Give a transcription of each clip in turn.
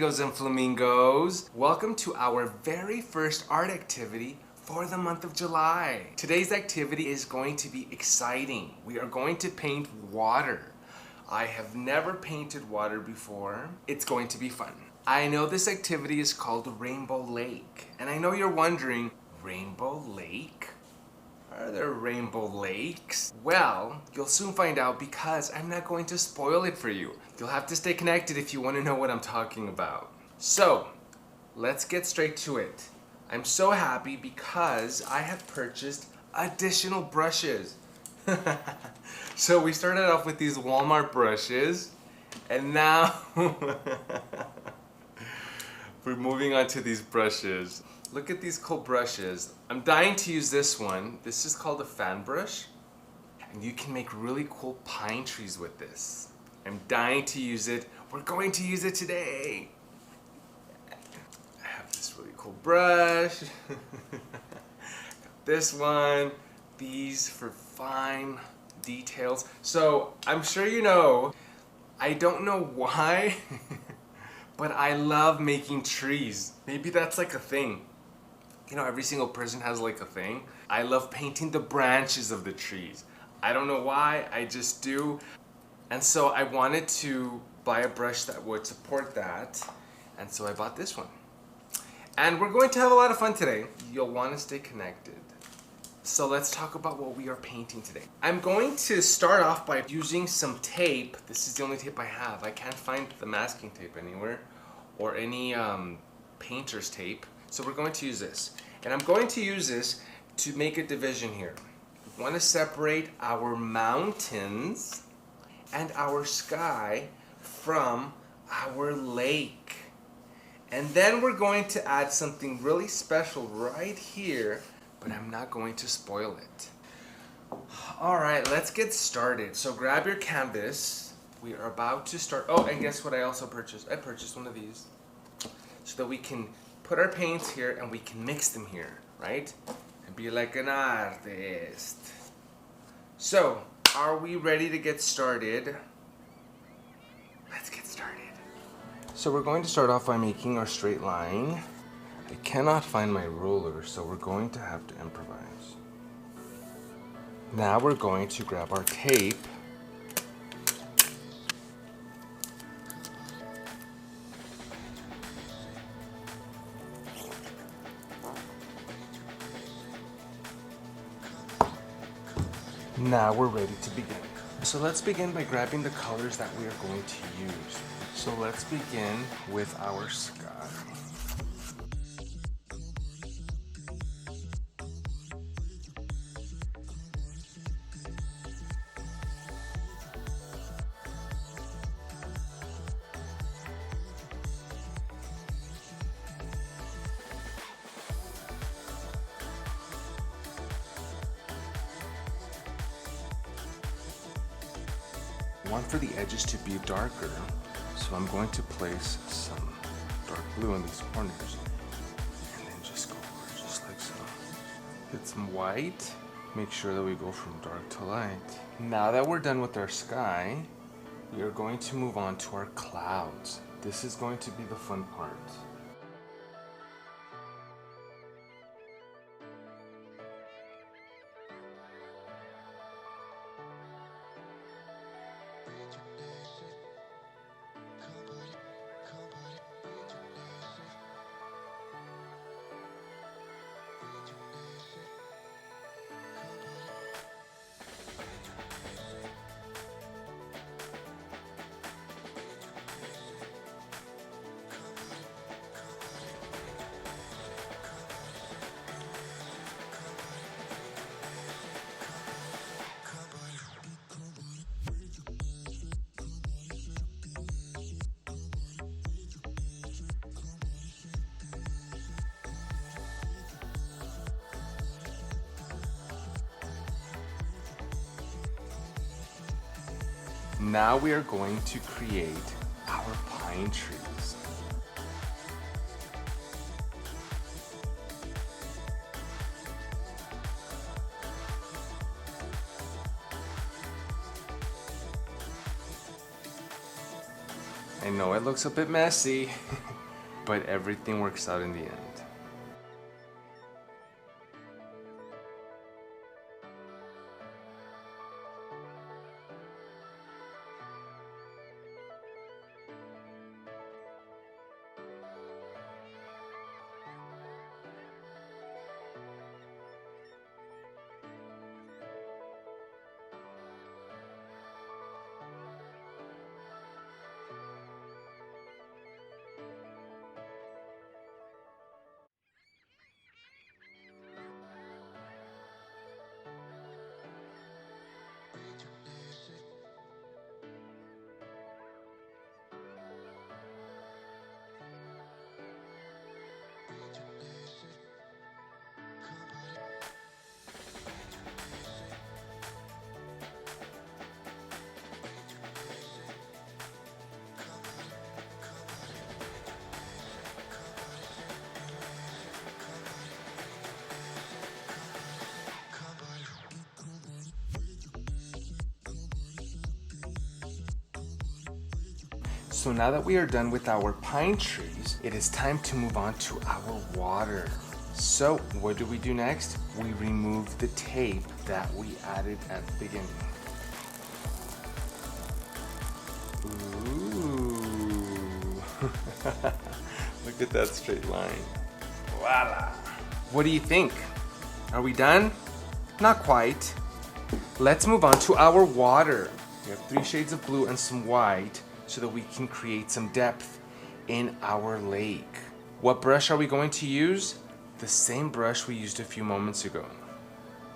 amigos and flamingos. Welcome to our very first art activity for the month of July. Today's activity is going to be exciting. We are going to paint water. I have never painted water before. It's going to be fun. I know this activity is called Rainbow Lake, and I know you're wondering, Rainbow Lake? Are there rainbow lakes? Well, you'll soon find out because I'm not going to spoil it for you. You'll have to stay connected if you want to know what I'm talking about. So, let's get straight to it. I'm so happy because I have purchased additional brushes. So we started off with these Walmart brushes, and now we're moving on to these brushes. Look at these cool brushes. I'm dying to use this one. This is called a fan brush, and you can make really cool pine trees with this. I'm dying to use it. We're going to use it today. I have this really cool brush. Got this one. These for fine details. So I'm sure you know, I don't know why, but I love making trees. Maybe that's like a thing. You know, every single person has like a thing. I love painting the branches of the trees. I don't know why, I just do. And so I wanted to buy a brush that would support that. And so I bought this one. And we're going to have a lot of fun today. You'll want to stay connected. So let's talk about what we are painting today. I'm going to start off by using some tape. This is the only tape I have. I can't find the masking tape anywhere or any painter's tape. So we're going to use this. And I'm going to use this to make a division here. We want to separate our mountains and our sky from our lake. And then we're going to add something really special right here, but I'm not going to spoil it. All right, let's get started. So grab your canvas. We are about to start. Oh, and guess what I also purchased? I purchased one of these so that we can put our paints here and we can mix them here, right? And be like an artist. So, are we ready to get started? Let's get started. So we're going to start off by making our straight line. I cannot find my ruler, so we're going to have to improvise. Now we're going to grab our tape. Now we're ready to begin. So let's begin by grabbing the colors that we are going to use. So let's begin with our sky. I want for the edges to be darker, so I'm going to place some dark blue in these corners and then just go over just like so. Hit some white, make sure that we go from dark to light. Now that we're done with our sky, we are going to move on to our clouds. This is going to be the fun part. Now we are going to create our pine trees. I know it looks a bit messy, but everything works out in the end. So now that we are done with our pine trees, it is time to move on to our water. So what do we do next? We remove the tape that we added at the beginning. Ooh. Look at that straight line. Voila. What do you think? Are we done? Not quite. Let's move on to our water. We have 3 shades of blue and some white so that we can create some depth in our lake. What brush are we going to use? The same brush we used a few moments ago.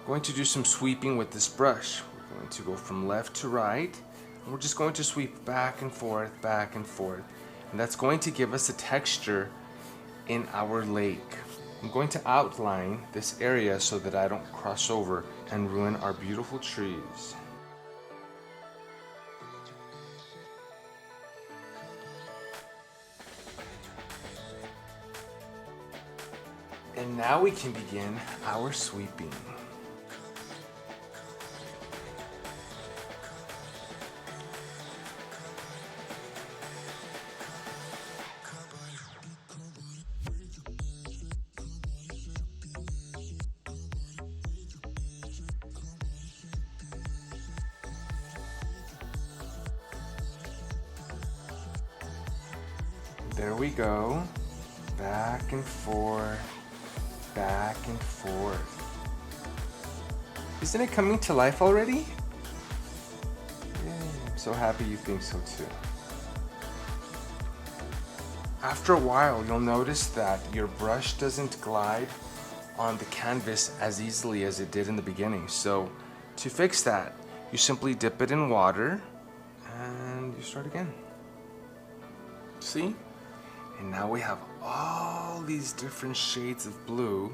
We're going to do some sweeping with this brush. We're going to go from left to right, and we're just going to sweep back and forth, and that's going to give us a texture in our lake. I'm going to outline this area so that I don't cross over and ruin our beautiful trees. And now we can begin our sweeping. There we go. Back and forth. Back and forth. Isn't it coming to life already? Yay, I'm so happy you think so too. After a while, you'll notice that your brush doesn't glide on the canvas as easily as it did in the beginning. So to fix that, you simply dip it in water and you start again. See? And now we have all these different shades of blue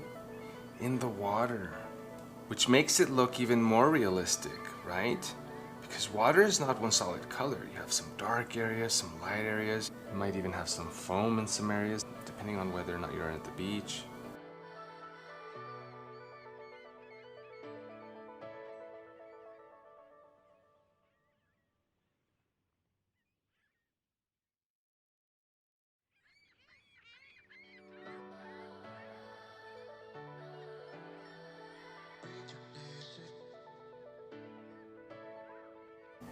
in the water, which makes it look even more realistic, right? Because water is not one solid color. You have some dark areas, some light areas. You might even have some foam in some areas, depending on whether or not you're at the beach.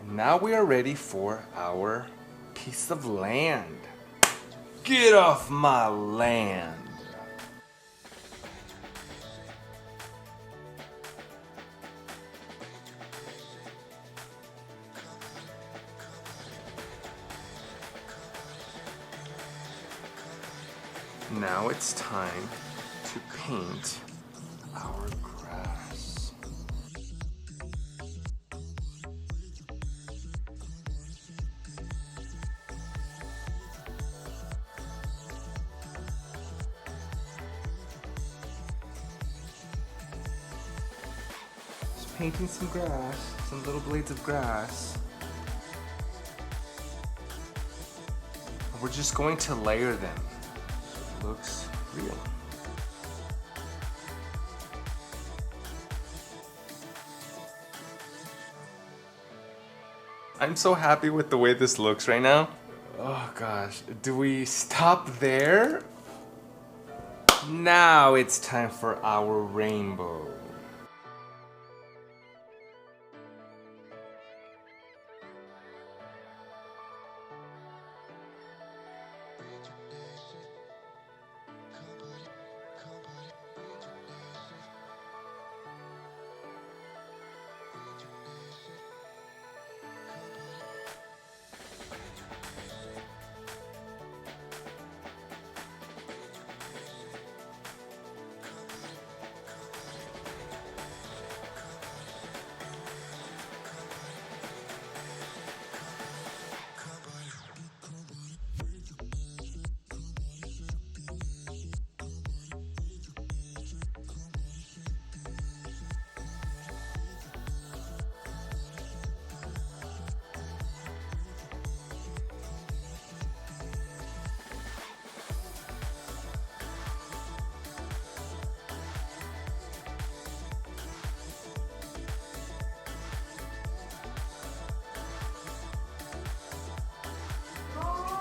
Now we are ready for our piece of land. Get off my land! Now it's time to paint our grass. Just painting some grass, some little blades of grass. We're just going to layer them. Looks real. I'm so happy with the way this looks right now. Oh, Oh gosh, do we stop there? Now it's time for our rainbow.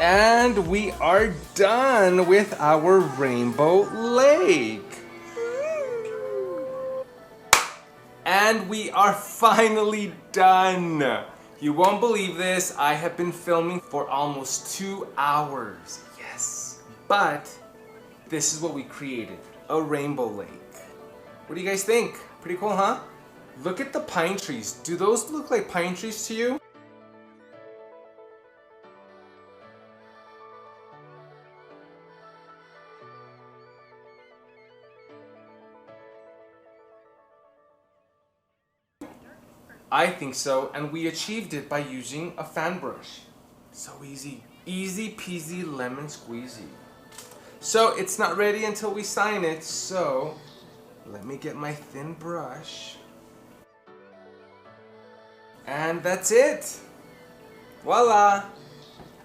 And we are done with our rainbow lake. And we are finally done. You won't believe this, I have been filming for almost 2 hours. Yes. But this is what we created, a rainbow lake. What do you guys think? Pretty cool, huh? Look at the pine trees. Do those look like pine trees to you? I think so, and we achieved it by using a fan brush. So easy. Easy peasy lemon squeezy. So it's not ready until we sign it, so let me get my thin brush. And that's it. Voila!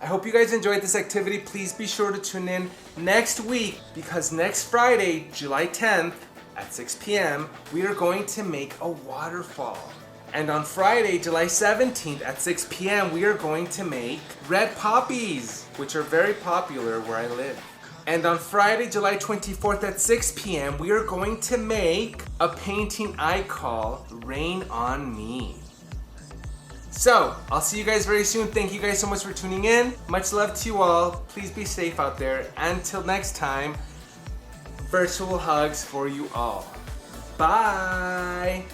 I hope you guys enjoyed this activity. Please be sure to tune in next week, because next Friday, July 10th at 6 p.m., we are going to make a waterfall. And on Friday, July 17th at 6 p.m., we are going to make red poppies, which are very popular where I live. And on Friday, July 24th at 6 p.m., we are going to make a painting I call Rain on Me. So, I'll see you guys very soon. Thank you guys so much for tuning in. Much love to you all. Please be safe out there. Until next time, virtual hugs for you all. Bye!